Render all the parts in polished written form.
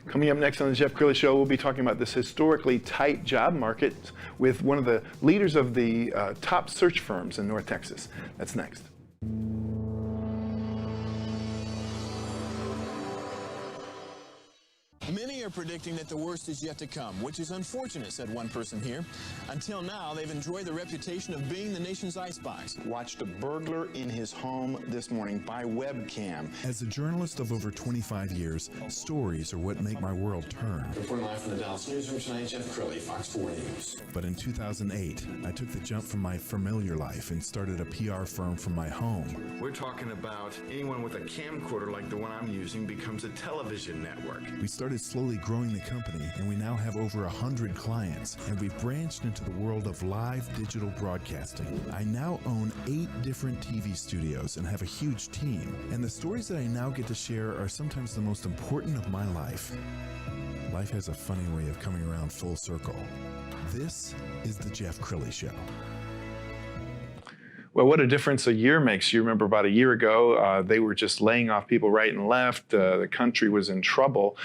Coming up next on the Jeff Crilley Show, we'll be talking about this historically tight job market with one of the leaders of the top search firms in North Texas. That's next. Many are predicting that the worst is yet to come, which is unfortunate, said one person here. Until now, they've enjoyed the reputation of being the nation's icebox. Watched a burglar in his home this morning by webcam. As a journalist of over 25 years, stories are what make my world turn. Reporting live from the Dallas newsroom tonight, Jeff Crilley, Fox 4 News. But in 2008, I took the jump from my familiar life and started a PR firm from my home. We're talking about anyone with a camcorder like the one I'm using becomes a television network. We started slowly growing the company, and we now have over 100 clients, and we've branched into the world of live digital broadcasting. I now own 8 different TV studios and have a huge team, and the stories that I now get to share are sometimes the most important of my life. Life has a funny way of coming around full circle. This is the Jeff Crilley Show. Well, what a difference a year makes. You remember about a year ago, they were just laying off people right and left. The country was in trouble.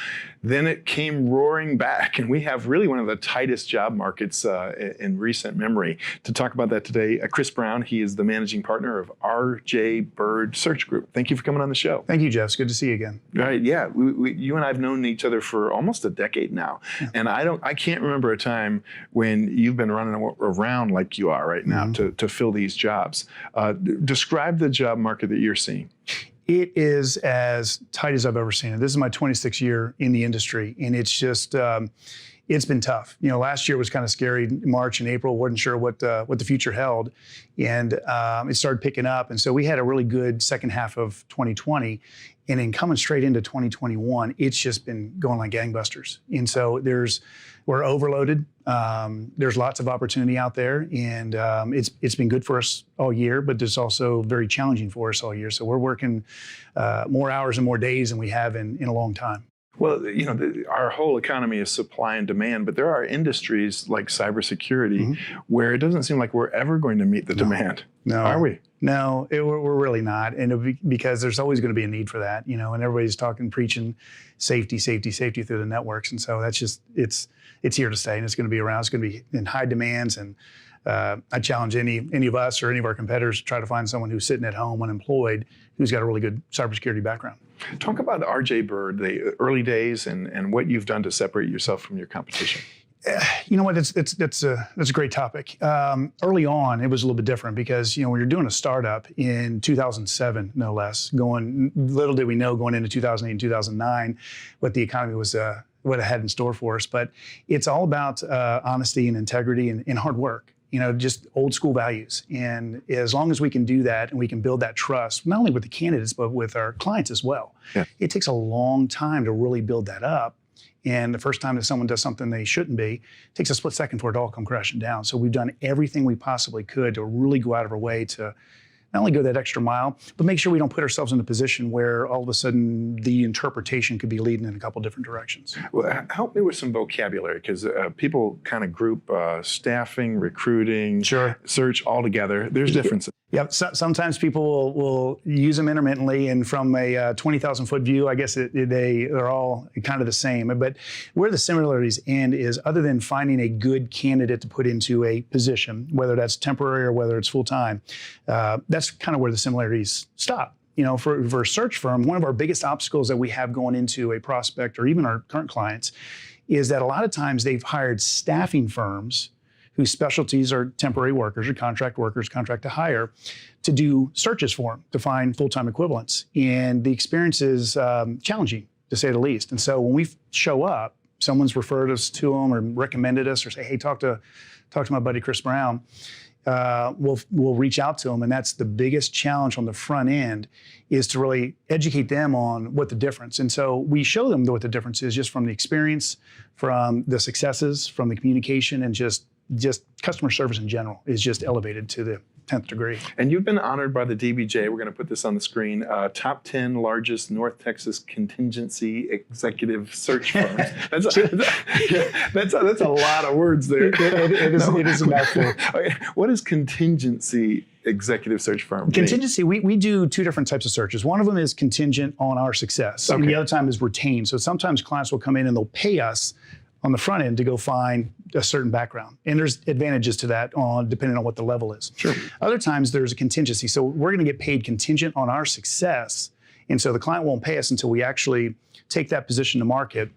Then it came roaring back, and we have really one of the tightest job markets in recent memory. To talk about that today, Chris Brown, he is the managing partner of RJ Byrd Search Group. Thank you for coming on the show. Thank you, Jeff. It's good to see you again. Right, yeah. You and I have known each other for almost a decade now, and I can't remember a time when you've been running around like you are right now to fill these jobs. Describe the job market that you're seeing. It is as tight as I've ever seen it. This is my 26th year in the industry, and it's just, it's been tough. You know, last year was kind of scary. March and April, wasn't sure what the future held, and it started picking up. And so we had a really good second half of 2020, and then coming straight into 2021, it's just been going like gangbusters. And so we're overloaded. There's lots of opportunity out there, and it's been good for us all year, but it's also very challenging for us all year. So we're working more hours and more days than we have in a long time. Well, you know, our whole economy is supply and demand, but there are industries like cybersecurity where it doesn't seem like we're ever going to meet the demand. No. Are we? No, we're really not, and because there's always going to be a need for that, you know, and everybody's preaching safety through the networks, and so that's just it's here to stay, and it's going to be around. It's going to be in high demands, and I challenge any of us or any of our competitors to try to find someone who's sitting at home unemployed who's got a really good cybersecurity background. Talk about RJ Byrd, the early days, and what you've done to separate yourself from your competition. You know what? That's a great topic. Early on, it was a little bit different because when you're doing a startup in 2007, no less, little did we know going into 2008 and 2009 what the economy was, what it had in store for us. But it's all about honesty and integrity and hard work. You know, just old school values. And as long as we can do that and we can build that trust, not only with the candidates but with our clients as well, it takes a long time to really build that up. And the first time that someone does something they shouldn't be, it takes a split second for it all to come crashing down. So we've done everything we possibly could to really go out of our way to not only go that extra mile, but make sure we don't put ourselves in a position where all of a sudden the interpretation could be leading in a couple different directions. Well, help me with some vocabulary, because people kind of group staffing, recruiting, search all together. There's differences. Yep. So, sometimes people will use them intermittently, and from a 20,000-foot view, I guess they're all kind of the same. But where the similarities end is, other than finding a good candidate to put into a position, whether that's temporary or whether it's full-time, that's kind of where the similarities stop. You know, for a search firm, one of our biggest obstacles that we have going into a prospect or even our current clients is that a lot of times they've hired staffing firms whose specialties are temporary workers or contract to hire, to do searches for them, to find full-time equivalents. And the experience is challenging, to say the least. And so when we show up, someone's referred us to them or recommended us or say, hey, talk to my buddy Chris Brown, we'll reach out to them. And that's the biggest challenge on the front end, is to really educate them on what the difference. And so we show them what the difference is just from the experience, from the successes, from the communication, and just customer service in general is just elevated to the 10th degree. And you've been honored by the DBJ. We're going to put this on the screen. Top 10 largest North Texas contingency executive search firms. That's a lot of words there. It is a mouthful. Okay. What does contingency executive search firm? Contingency, we do two different types of searches. One of them is contingent on our success, and the other time is retained. So sometimes clients will come in and they'll pay us on the front end to go find a certain background. And there's advantages to that depending on what the level is. Sure. Other times there's a contingency. So we're gonna get paid contingent on our success. And so the client won't pay us until we actually take that position to market,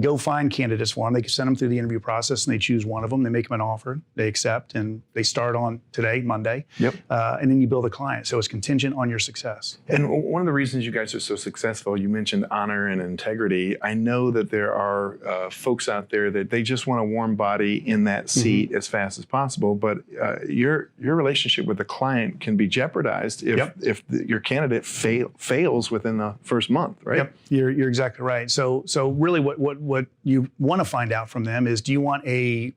go find candidates for them. They can send them through the interview process and they choose one of them. They make them an offer, they accept, and they start on today, Monday. Yep. And then you build a client. So it's contingent on your success. And one of the reasons you guys are so successful, you mentioned honor and integrity. I know that there are folks out there that they just want a warm body in that seat as fast as possible, but your relationship with the client can be jeopardized if your candidate fails within the first month, right? Yep, you're exactly right. So really what you want to find out from them is, do you want an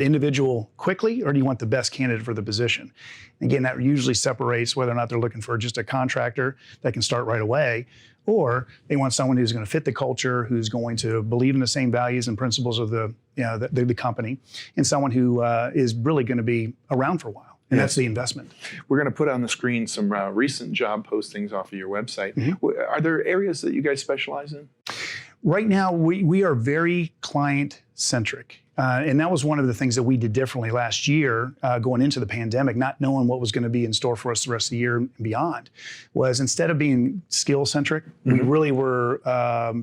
individual quickly, or do you want the best candidate for the position? Again, that usually separates whether or not they're looking for just a contractor that can start right away, or they want someone who's going to fit the culture, who's going to believe in the same values and principles of the company, and someone who is really going to be around for a while. And that's the investment. We're going to put on the screen some recent job postings off of your website. Are there areas that you guys specialize in? Right now, we are very client-centric. And that was one of the things that we did differently last year, going into the pandemic, not knowing what was going to be in store for us the rest of the year and beyond, was instead of being skill-centric, we really were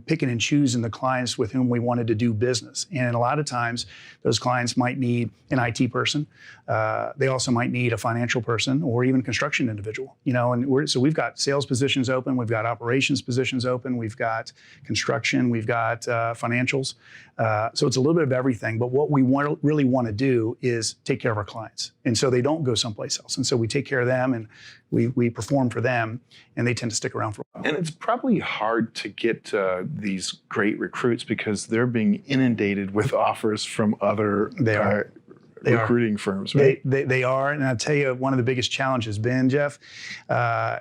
picking and choosing the clients with whom we wanted to do business. And a lot of times, those clients might need an IT person. They also might need a financial person or even a construction individual. So we've got sales positions open, we've got operations positions open, we've got construction, we've got financials. So it's a little bit of everything. But what we really want to do is take care of our clients. And so they don't go someplace else. And so we take care of them and we perform for them, and they tend to stick around for a while. And it's probably hard to get these great recruits because they're being inundated with offers from other recruiting firms, right? They are, and I'll tell you, one of the biggest challenges, Ben, Jeff,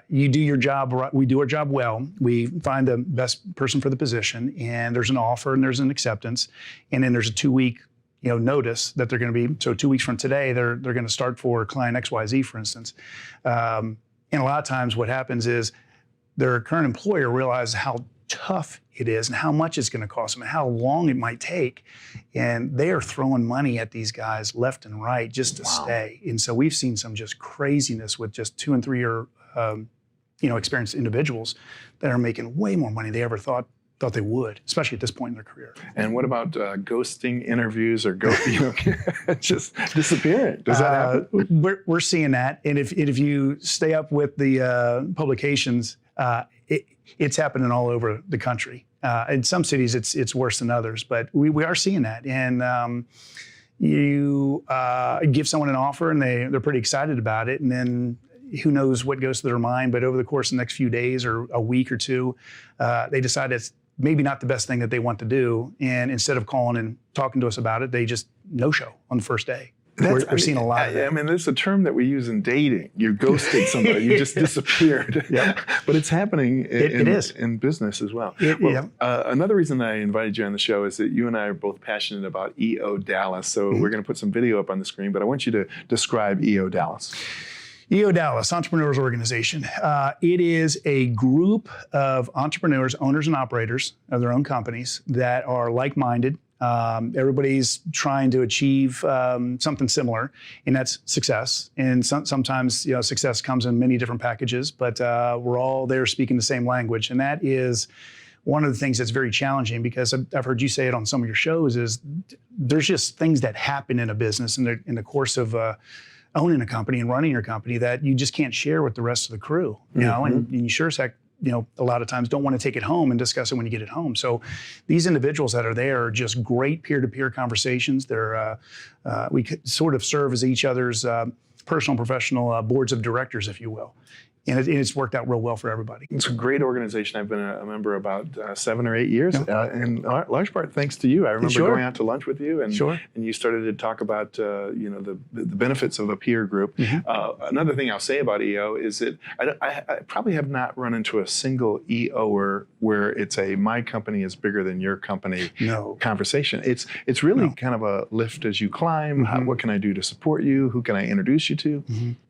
you do your job, we do our job well. We find the best person for the position, and there's an offer and there's an acceptance, and then there's a 2-week notice that they're going to be, so 2 weeks from today, they're going to start for client XYZ, for instance. And a lot of times what happens is their current employer realizes how tough it is and how much it's going to cost them and how long it might take. And they are throwing money at these guys left and right just to stay. And so we've seen some just craziness with just 2 and 3 year, experienced individuals that are making way more money than they ever thought they would, especially at this point in their career. And what about ghosting interviews or just disappearing? Does that happen? We're seeing that, and if you stay up with the publications, it's happening all over the country. In some cities, it's worse than others, but we are seeing that. And you give someone an offer, and they're pretty excited about it, and then who knows what goes through their mind. But over the course of the next few days or a week or two, they decide it's maybe not the best thing that they want to do. And instead of calling and talking to us about it, they just no-show on the first day. We're seeing a lot of that. I mean, there's a term that we use in dating. You ghosted somebody, you just disappeared. But it's happening in business as well. Another reason that I invited you on the show is that you and I are both passionate about EO Dallas. So we're going to put some video up on the screen, but I want you to describe EO Dallas. EO Dallas, Entrepreneurs Organization. It is a group of entrepreneurs, owners, and operators of their own companies that are like-minded. Everybody's trying to achieve something similar, and that's success. And sometimes, success comes in many different packages, but we're all there speaking the same language. And that is one of the things that's very challenging, because I've heard you say it on some of your shows, is there's just things that happen in a business in the course of owning a company and running your company that you just can't share with the rest of the crew, and you sure as heck, a lot of times don't want to take it home and discuss it when you get it home. So these individuals that are there are just great peer-to-peer conversations. We sort of serve as each other's personal and professional boards of directors, if you will. And it's worked out real well for everybody. It's a great organization. I've been a member about 7 or 8 years, in large part thanks to you. I remember going out to lunch with you, and you started to talk about the benefits of a peer group. Another thing I'll say about EO is that I probably have not run into a single EOer where it's a my company is bigger than your company conversation. It's really kind of a lift as you climb. What can I do to support you? Who can I introduce you to?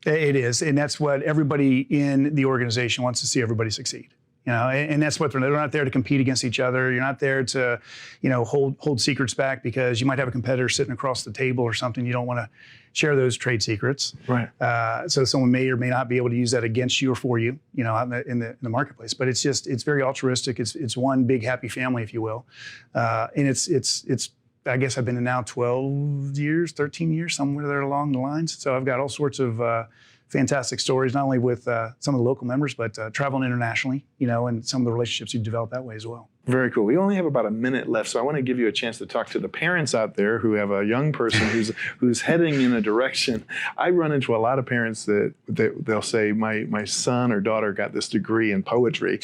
It is, and that's what everybody in the organization wants to see everybody succeed. And that's what they're not there to compete against each other. You're not there to, hold secrets back because you might have a competitor sitting across the table or something. You don't want to share those trade secrets. Right. So someone may or may not be able to use that against you or for you, out in the marketplace. But it's very altruistic. It's one big happy family, if you will. And it's I guess I've been in now 12 years, 13 years, somewhere there along the lines. So I've got all sorts of fantastic stories, not only with some of the local members, but traveling internationally, and some of the relationships you develop that way as well. Very cool. We only have about a minute left, so I want to give you a chance to talk to the parents out there who have a young person who's heading in a direction. I run into a lot of parents that they'll say, my son or daughter got this degree in poetry,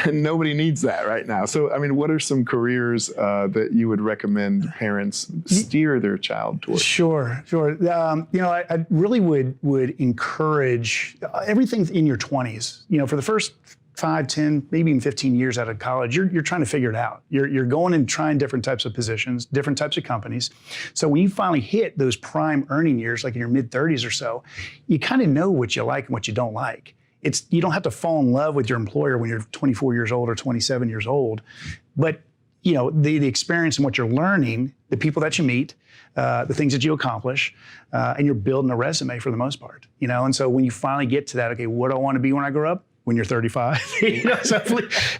and nobody needs that right now. So, what are some careers that you would recommend parents steer their child towards? Sure. I really would encourage everything in your 20s. For the first 5, 10, maybe even 15 years out of college, you're trying to figure it out. You're going and trying different types of positions, different types of companies. So when you finally hit those prime earning years, like in your mid-30s or so, you kind of know what you like and what you don't like. You don't have to fall in love with your employer when you're 24 years old or 27 years old, but the experience and what you're learning, the people that you meet, the things that you accomplish, and you're building a resume for the most part. And so when you finally get to that, okay, what do I want to be when I grow up? When you're 35, so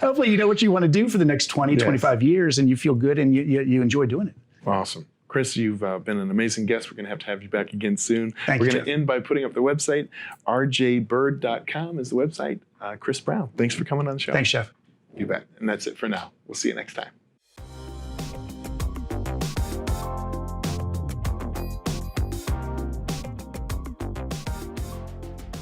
hopefully you know what you want to do for the next 20, 25 years, and you feel good and you enjoy doing it. Awesome. Chris, you've been an amazing guest. We're going to have you back again soon. We're going to end by putting up the website. rjbyrd.com is the website. Chris Brown, thanks for coming on the show. Thanks, Jeff. You bet. And that's it for now. We'll see you next time.